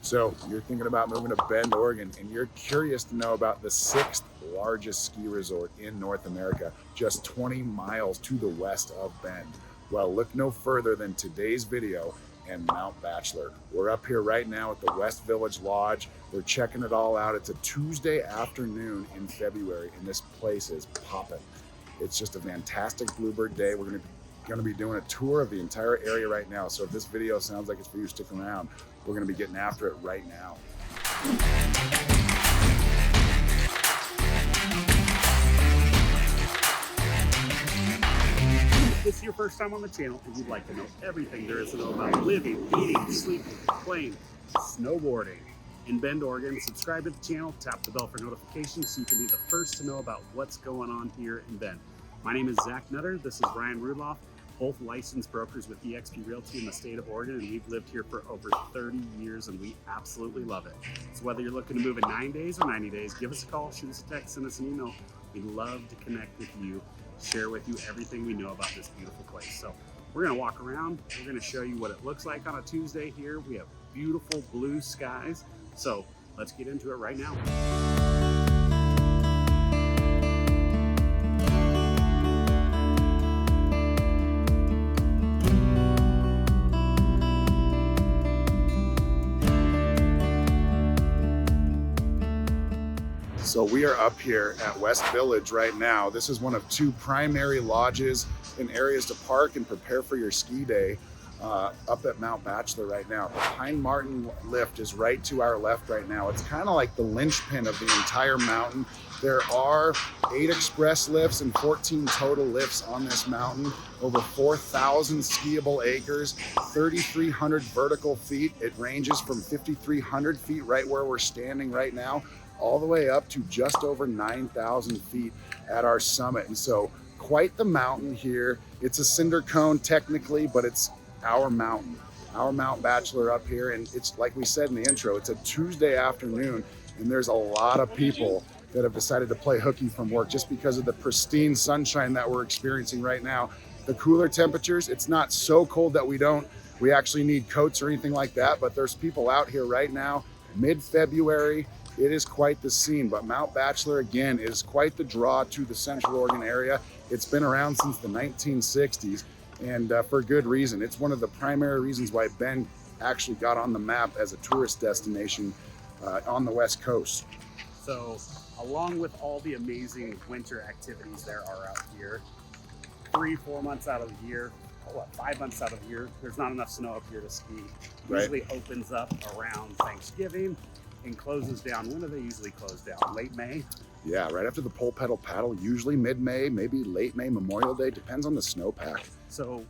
So you're thinking about moving to Bend, Oregon, and you're curious to know about the 6th largest ski resort in North America, just 20 miles to the west of Bend. Well, look no further than today's video and Mount Bachelor. We're up here right now at the West Village Lodge. We're checking it all out. It's a Tuesday afternoon in February, and this place is popping. It's just a fantastic bluebird day. We're going to be doing a tour of the entire area right now. So if this video sounds like it's for you, stick around. We're going to be getting after it right now. If this is your first time on the channel and you'd like to know everything there is to know about living, eating, sleeping, playing, snowboarding in Bend, Oregon, subscribe to the channel, tap the bell for notifications so you can be the first to know about what's going on here in Bend. My name is Zach Nutter. This is Ryan Rudloff, both licensed brokers with eXp Realty in the state of Oregon, and we've lived here for over 30 years and we absolutely love it. So whether you're looking to move in 9 days or 90 days, give us a call, shoot us a text, send us an email. We'd love to connect with you, share with you everything we know about this beautiful place. So we're gonna walk around, we're gonna show you what it looks like on a Tuesday here. We have beautiful blue skies. So let's get into it right now. So we are up here at West Village right now. This is one of two primary lodges and areas to park and prepare for your ski day up at Mount Bachelor right now. The Pine Martin lift is right to our left right now. It's kind of like the linchpin of the entire mountain. There are 8 express lifts and 14 total lifts on this mountain, over 4,000 skiable acres, 3,300 vertical feet. It ranges from 5,300 feet right where we're standing right now, all the way up to just over 9,000 feet at our summit. And so quite the mountain here. It's a cinder cone technically, but it's our mountain, our Mount Bachelor up here. And it's like we said in the intro, it's a Tuesday afternoon and there's a lot of people that have decided to play hooky from work just because of the pristine sunshine that we're experiencing right now. The cooler temperatures, it's not so cold that we actually need coats or anything like that, but there's people out here right now, mid-February. It is quite the scene, but Mount Bachelor, again, is quite the draw to the Central Oregon area. It's been around since the 1960s, and for good reason. It's one of the primary reasons why Bend actually got on the map as a tourist destination on the West Coast. So, along with all the amazing winter activities there are out here, 3-4 months out of the year, 5 months out of the year, there's not enough snow up here to ski. Right. Usually opens up around Thanksgiving and closes down. When do they usually close down? Late May? Yeah, right after the pole pedal paddle, usually mid-May, maybe late May, Memorial Day, depends on the snowpack. So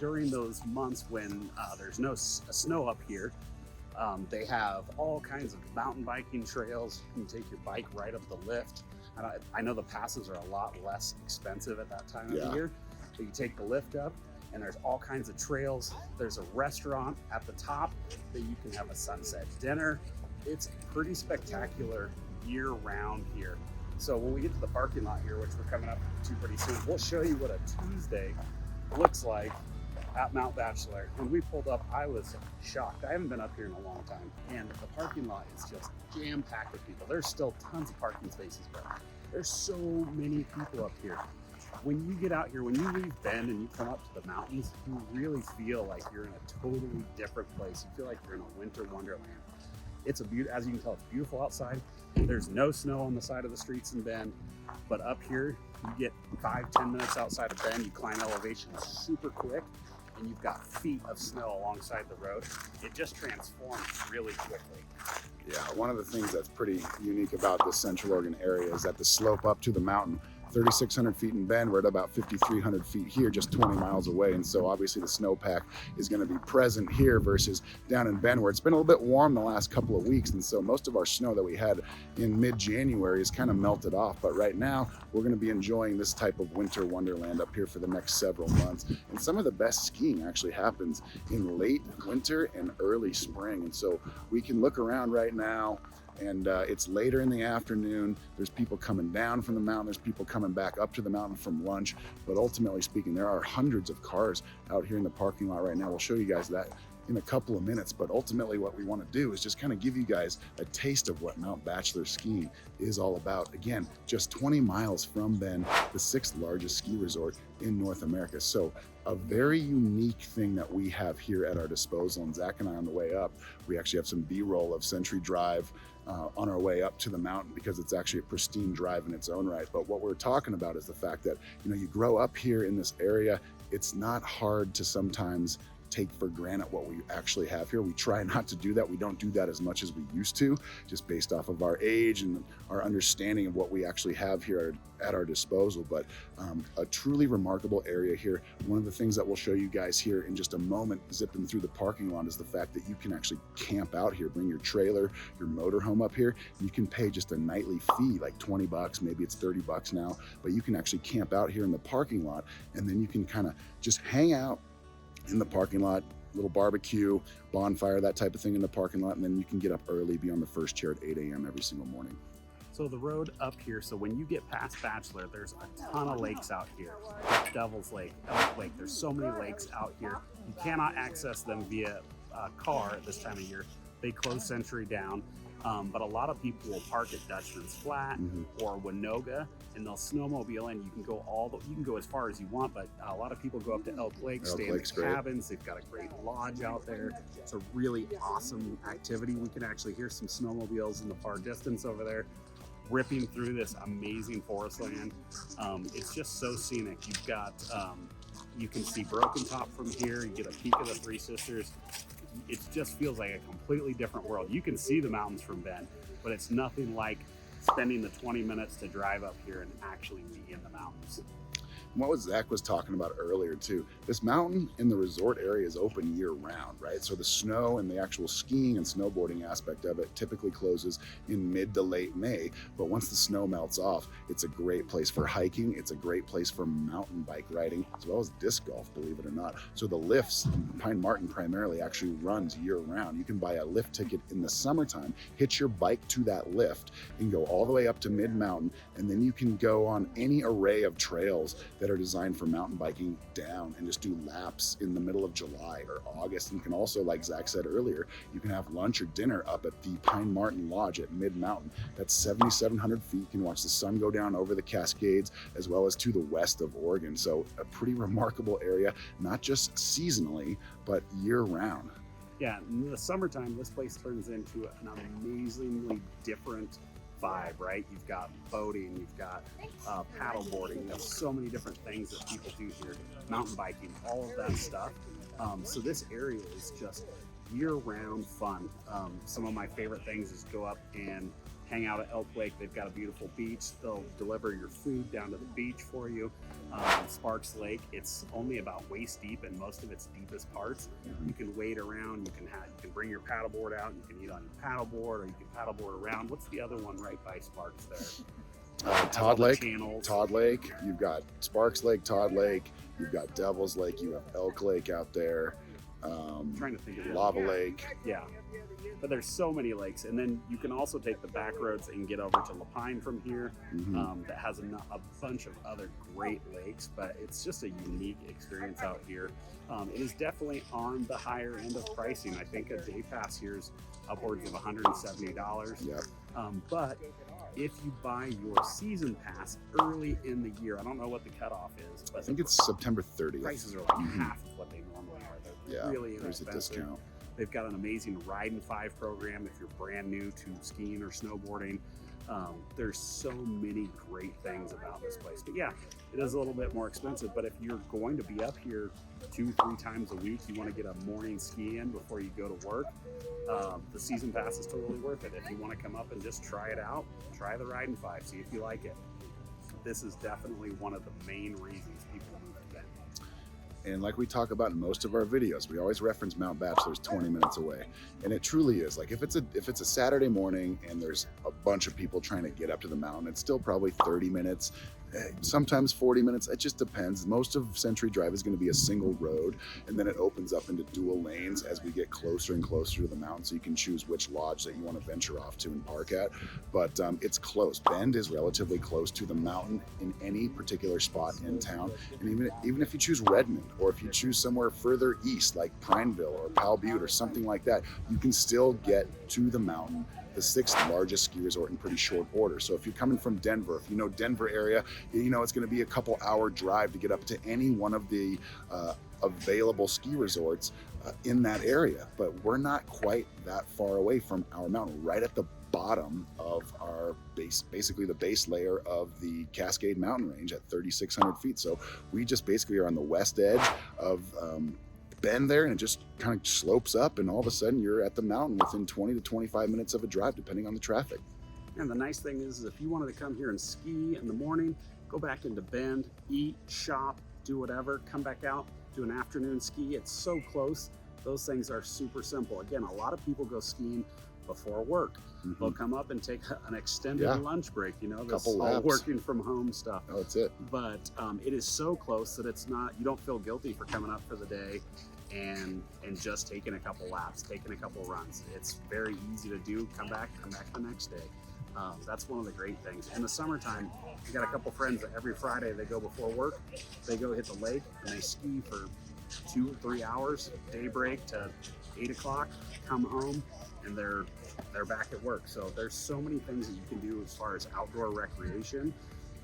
during those months when there's no snow up here, they have all kinds of mountain biking trails. You can take your bike right up the lift. And I know the passes are a lot less expensive at that time of the year, but you take the lift up and there's all kinds of trails. There's a restaurant at the top that you can have a sunset dinner. It's pretty spectacular year-round here. So when we get to the parking lot here, which we're coming up to pretty soon, we'll show you what a Tuesday looks like at Mount Bachelor. When we pulled up, I was shocked. I haven't been up here in a long time, and the parking lot is just jam-packed with people. There's still tons of parking spaces, but there's so many people up here. When you get out here, when you leave Bend and you come up to the mountains, you really feel like you're in a totally different place. You feel like you're in a winter wonderland. It's as you can tell, it's beautiful outside. There's no snow on the side of the streets in Bend, but up here, you get 5-10 minutes outside of Bend, you climb elevation super quick, and you've got feet of snow alongside the road. It just transforms really quickly. Yeah, one of the things that's pretty unique about the Central Oregon area is that the slope up to the mountain, 3,600 feet in Bend, we're at about 5,300 feet here, just 20 miles away. And so obviously the snowpack is going to be present here versus down in Bend, where it's been a little bit warm the last couple of weeks. And so most of our snow that we had in mid-January is kind of melted off. But right now we're going to be enjoying this type of winter wonderland up here for the next several months. And some of the best skiing actually happens in late winter and early spring. And so we can look around right now, and it's later in the afternoon. There's people coming down from the mountain. There's people coming back up to the mountain from lunch. But ultimately speaking, there are hundreds of cars out here in the parking lot right now. We'll show you guys that in a couple of minutes, but ultimately what we want to do is just kind of give you guys a taste of what Mount Bachelor skiing is all about. Again, just 20 miles from Bend, the 6th largest ski resort in North America. So a very unique thing that we have here at our disposal, and Zach and I on the way up, we actually have some B-roll of Century Drive on our way up to the mountain, because it's actually a pristine drive in its own right. But what we're talking about is the fact that, you know, you grow up here in this area, it's not hard to sometimes take for granted what we actually have here. We try not to do that. We don't do that as much as we used to, just based off of our age and our understanding of what we actually have here at our disposal. But a truly remarkable area here. One of the things that we'll show you guys here in just a moment, zipping through the parking lot, is the fact that you can actually camp out here, bring your trailer, your motorhome up here. You can pay just a nightly fee, like 20 bucks, maybe it's 30 bucks now, but you can actually camp out here in the parking lot, and then you can kind of just hang out in the parking lot, little barbecue, bonfire, that type of thing in the parking lot, and then you can get up early, be on the first chair at 8 a.m. every single morning. So the road up here, so when you get past Bachelor, there's a ton of lakes out here. Devil's Lake, Elk Lake, there's so many lakes out here. You cannot access them via car at this time of year. They close Century down, but a lot of people will park at Dutchman's Flat or Winoga, and they'll snowmobile in. You can go as far as you want, but a lot of people go up to Elk Lake, stay in the cabins. They've got a great lodge out there. It's a really awesome activity. We can actually hear some snowmobiles in the far distance over there, ripping through this amazing forest land. It's just so scenic. You've got, you can see Broken Top from here. You get a peek of the Three Sisters. It just feels like a completely different world. You can see the mountains from Bend, but it's nothing like spending the 20 minutes to drive up here and actually be in the mountains. And what Zach was talking about earlier too, this mountain in the resort area is open year round, right? So the snow and the actual skiing and snowboarding aspect of it typically closes in mid to late May. But once the snow melts off, it's a great place for hiking. It's a great place for mountain bike riding, as well as disc golf, believe it or not. So the lifts, Pine Martin primarily, actually runs year round. You can buy a lift ticket in the summertime, hitch your bike to that lift, and go all the way up to mid-mountain, and then you can go on any array of trails that are designed for mountain biking down and just do laps in the middle of July or August. And can also, like Zach said earlier, you can have lunch or dinner up at the Pine Martin Lodge at mid-mountain. That's 7,700 feet. You can watch the sun go down over the Cascades, as well as to the west of Oregon. So a pretty remarkable area, not just seasonally, but year round. Yeah, in the summertime, this place turns into an amazingly different vibe, right? You've got boating, you've got paddle boarding, you have so many different things that people do here, mountain biking, all of that stuff. So this area is just year-round fun. Some of my favorite things is go up and hang out at Elk Lake. They've got a beautiful beach. They'll deliver your food down to the beach for you. Sparks Lake, it's only about waist deep in most of its deepest parts. You can wade around, you can bring your paddleboard out, you can eat on your paddleboard, or you can paddleboard around. What's the other one right by Sparks there? Todd Lake, you've got Sparks Lake, Todd Lake, you've got Devil's Lake, you have Elk Lake out there. I'm trying to think of Lava Lake. Yeah, but there's so many lakes, and then you can also take the back roads and get over to Lapine from here. That has a bunch of other great lakes, but it's just a unique experience out here. It is definitely on the higher end of pricing. I think a day pass here is upwards of $170. Yep. But if you buy your season pass early in the year, I don't know what the cutoff is, but I think it's September 30th. Prices are like half of what they normally are. They're really there's inexpensive. a discount. They've got an amazing Ride and 5 program if you're brand new to skiing or snowboarding. There's so many great things about this place. But yeah, it is a little bit more expensive, but if you're going to be up here 2-3 times a week, you want to get a morning ski in before you go to work, the season pass is totally worth it. If you want to come up and just try it out, try the Ride and 5, see if you like it. This is definitely one of the main reasons people move to Bend. And like we talk about in most of our videos, we always reference Mount Bachelor's 20 minutes away. And it truly is. Like if it's a Saturday morning and there's a bunch of people trying to get up to the mountain, it's still probably 30 minutes. sometimes 40 minutes. It just depends. Most of Century Drive is going to be a single road, and then it opens up into dual lanes as we get closer and closer to the mountain, so you can choose which lodge that you want to venture off to and park at. But it's close. Bend is relatively close to the mountain in any particular spot in town, and even if you choose Redmond, or if you choose somewhere further east like Prineville or Powell Butte or something like that, you can still get to the mountain, the 6th largest ski resort, in pretty short order. So if you're coming from Denver, if you know Denver area, you know it's going to be a couple hour drive to get up to any one of the available ski resorts in that area. But we're not quite that far away from our mountain, right at the bottom of our base, basically the base layer of the Cascade Mountain Range at 3,600 feet. So we just basically are on the west edge of Bend there, and it just kind of slopes up, and all of a sudden you're at the mountain within 20 to 25 minutes of a drive, depending on the traffic. And the nice thing is if you wanted to come here and ski in the morning, go back into Bend, eat, shop, do whatever, come back out, do an afternoon ski. It's so close. Those things are super simple. Again, a lot of people go skiing before work. They'll come up and take an extended lunch break, you know, this all working from home stuff. Oh, that's it. But it is so close that it's not, you don't feel guilty for coming up for the day and just taking a couple laps, taking a couple runs. It's very easy to do. Come back the next day. That's one of the great things. In the summertime, I got a couple friends that every Friday they go before work, they go hit the lake and they ski for 2 or 3 hours, daybreak to 8 o'clock, come home, and they're back at work. So there's so many things that you can do as far as outdoor recreation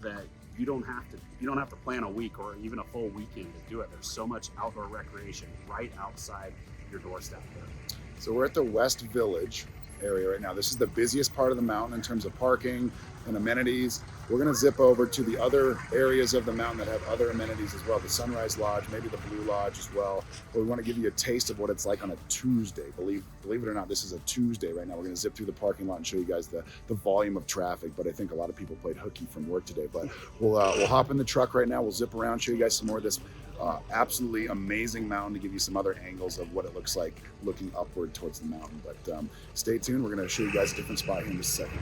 that you don't have to plan a week or even a full weekend to do it. There's so much outdoor recreation right outside your doorstep there. So we're at the West Village area right now. This is the busiest part of the mountain in terms of parking and amenities. We're going to zip over to the other areas of the mountain that have other amenities as well. The Sunrise Lodge, maybe the Blue Lodge as well. But we want to give you a taste of what it's like on a Tuesday. Believe it or not, this is a Tuesday right now. We're going to zip through the parking lot and show you guys the volume of traffic. But I think a lot of people played hooky from work today. But we'll hop in the truck right now. We'll zip around, show you guys some more of this absolutely amazing mountain, to give you some other angles of what it looks like looking upward towards the mountain. But stay tuned. We're going to show you guys a different spot here in just a second.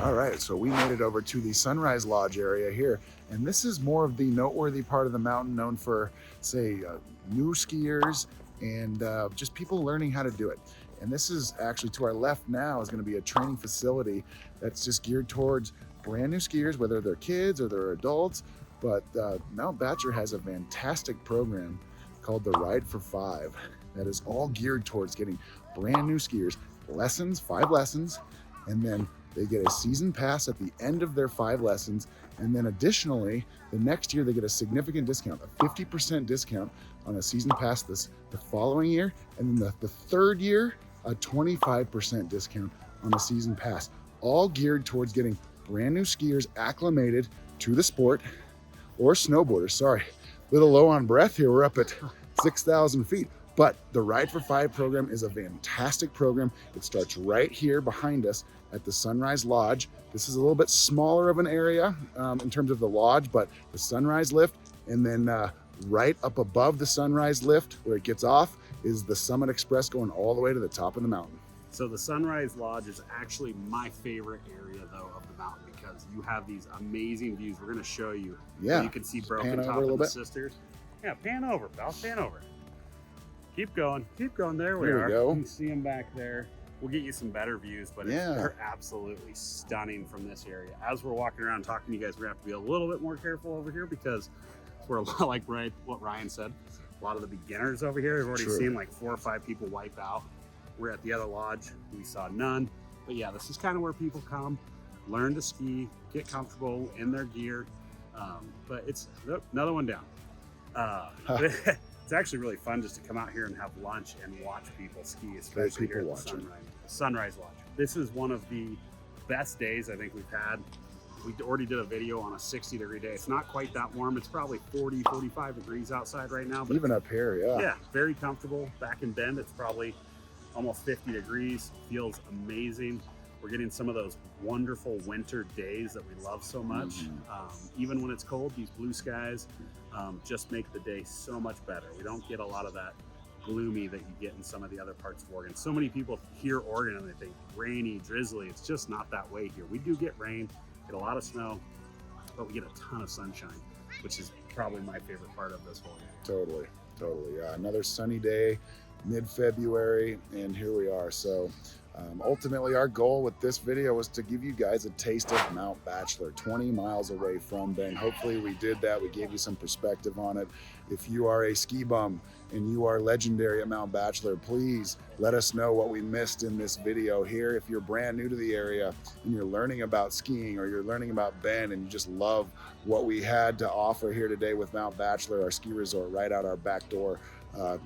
All right, so we made it over to the Sunrise Lodge area here, and this is more of the noteworthy part of the mountain, known for, say, new skiers and just people learning how to do it. And this is actually, to our left now, is going to be a training facility that's just geared towards brand new skiers, whether they're kids or they're adults. But Mount Bachelor has a fantastic program called the Ride for 5 that is all geared towards getting brand new skiers lessons, 5 lessons, and then they get a season pass at the end of their 5 lessons. And then additionally, the next year they get a significant discount, a 50% discount on a season pass the following year. And then the third year, a 25% discount on the season pass, all geared towards getting brand new skiers acclimated to the sport, or snowboarders. Sorry, a little low on breath here. We're up at 6,000 feet. But the Ride for 5 program is a fantastic program. It starts right here behind us at the Sunrise Lodge. This is a little bit smaller of an area in terms of the lodge, but the Sunrise Lift, and then right up above the Sunrise Lift where it gets off is the Summit Express going all the way to the top of the mountain. So the Sunrise Lodge is actually my favorite area though of the mountain, because you have these amazing views. We're going to show you. Yeah. You can see Broken Top and the Sisters. Yeah, pan over, pal, pan over. Keep going. There we are. Go. You can see them back there. We'll get you some better views, but they're absolutely stunning from this area. As we're walking around talking to you guys, we're going to have to be a little bit more careful over here, because we're a lot like what Ryan said. A lot of the beginners over here have already seen like 4 or 5 people wipe out. We're at the other lodge. We saw none. But yeah, this is kind of where people come, learn to ski, get comfortable in their gear. But it's another one down. It's actually really fun just to come out here and have lunch and watch people ski, especially here at the Sunrise Lodge. This is one of the best days I think we've had. We already did a video on a 60-degree day. It's not quite that warm. It's probably 40, 45 degrees outside right now. But even up here, yeah. Yeah, very comfortable. Back in Bend, it's probably almost 50 degrees. Feels amazing. We're getting some of those wonderful winter days that we love so much. Even when it's cold, these blue skies just make the day so much better. We don't get a lot of that gloomy that you get in some of the other parts of Oregon. So many people hear Oregon and they think rainy, drizzly. It's just not that way here. We do get rain, get a lot of snow, but we get a ton of sunshine, which is probably my favorite part of this whole year. Totally. Another sunny day, mid-February, and here we are. So ultimately our goal with this video was to give you guys a taste of Mount Bachelor, 20 miles away from Bend. Hopefully we did that. We gave you some perspective on it. If you are a ski bum and you are legendary at Mount Bachelor, please let us know what we missed in this video here. If you're brand new to the area and you're learning about skiing, or you're learning about Bend and you just love what we had to offer here today with Mount Bachelor, our ski resort right out our back door,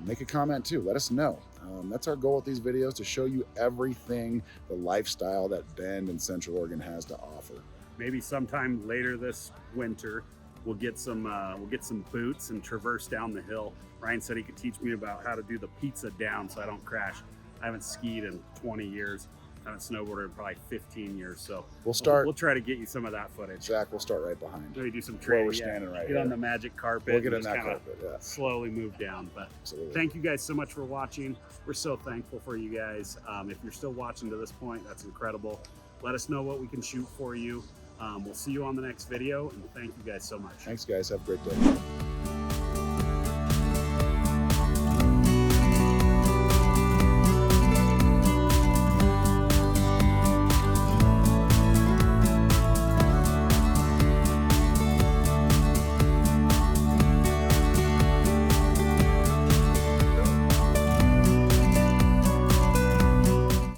make a comment too. Let us know. That's our goal with these videos, to show you everything, the lifestyle that Bend and Central Oregon has to offer. Maybe sometime later this winter, we'll get some boots and traverse down the hill. Ryan said he could teach me about how to do the pizza down so I don't crash. I haven't skied in 20 years. I haven't snowboarded in probably 15 years. So we'll try to get you some of that footage. Zach, we'll start right behind. Maybe do some training. Where we're standing right Get here. on the magic carpet. We'll get on that carpet, slowly move down. But Absolutely. Thank you guys so much for watching. We're so thankful for you guys. If you're still watching to this point, that's incredible. Let us know what we can shoot for you. We'll see you on the next video, and thank you guys so much. Thanks, guys. Have a great day.